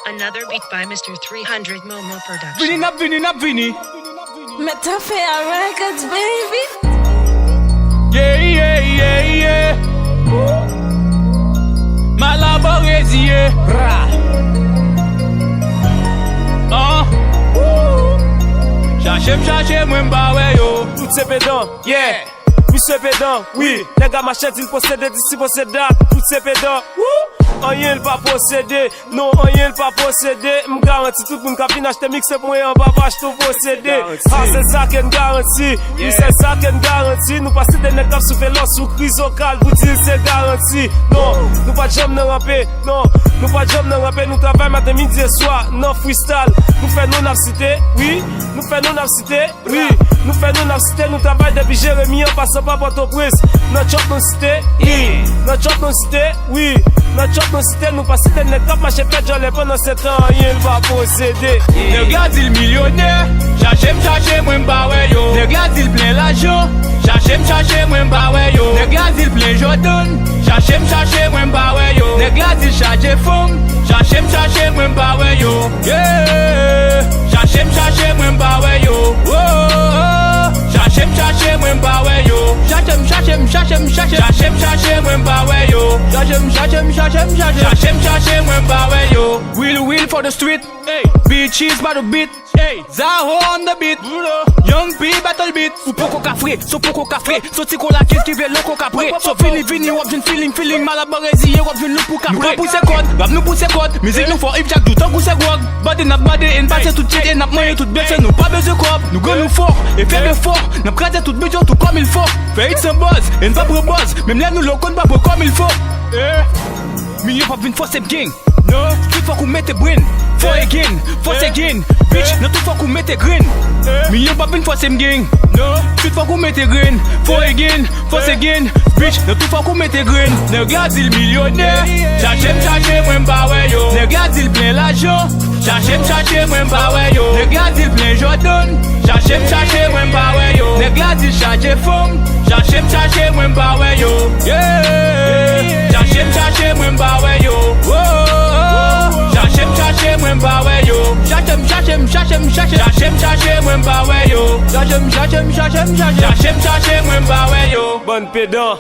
Another beat by Mr. 300 Momo Production. Vini. Metafia Records, baby. Yeah. Malaborezi, Chache mwen bawe yo. Tout se pédant, yeah. Monsieur pédant, oui. Les gars machette, il possède d'ici possède. Tout se pédant, rien pas possédé, non, rien pas possédé. M'garantis tout le monde qui vient acheter mix pour moi, on va pas acheter possédé. Ah, c'est ça qu'elle garantit, oui, c'est ça qu'elle garantit. Nous passons des nègres sous vélo, sous crise au calme, vous dites c'est garanti. Non, nous pas de jambes dans ramper, non, nous pas de jambes dans ramper. Nous travaillons matin, midi et soir, non freestyle. Nous faisons nos cité, oui, nous faisons nos cité, oui, nous faisons nos cité. Nous travaillons depuis Jérémie, en passant par Port-au-Prince. Notre shop nos cité, oui, notre shop nos cité, oui, notre shop nos cité. Nous passons des nègres, marcher fait j'en ai pendant 7 ans, rien va posséder. Ne gars il millionnaire, chache mwen bawe yo. Ne gars il plein l'argent, chache mwen bawe yo. Ne gars il plein Jordan, chache mwen bawe yo. Ne gars il charge fond, chache mwen bawe yo. Yeah, chache mwen bawe yo. Chache mwen bawe yo. Chache mwen bawe yo. Chache mwen bawe yo. Will for the street, hey. Bitches by the beat, hey. Zaho on the beat, Young P battle beat. Ou poko kafre, so poko kafre. So tiko la kis ki ve loko kapre. So vini wap jen feeling malabarezi wap jen look pou kapre. Nou pousse kod, rap nou pousse kod. Musique nou for if jak du tan kou se gwag. Body nap body en passe tout check en nap manye tout bête. Nou pas besoin kop, nou go nou fort et faible fort. Nap krase tout budget tout comme il faut. Fait it some buzz, en pas pro buzz. Même là nous lokon pas comme il faut. Million pas vin force gang. No, tout faut qu'on mette brain. Force again, bitch, non tout faut qu'on mette green. Million pas vin force gang. No, tout faut qu'on mette green. Force again, bitch, non tout faut qu'on mette green. Ne gars il millionnaire, chache mwen bawe yo. Ne gars il plein l'argent, chache mwen bawe yo. Ne gars il plein Jordan, chache mwen bawe yo. Ne gars il charge fond, chache mwen bawe yo. Yeah, chache mwen bawe yo. Chache mwen bawe yo. Chache mwen bawe yo. Chache mwen bawe yo. Bonne pédant.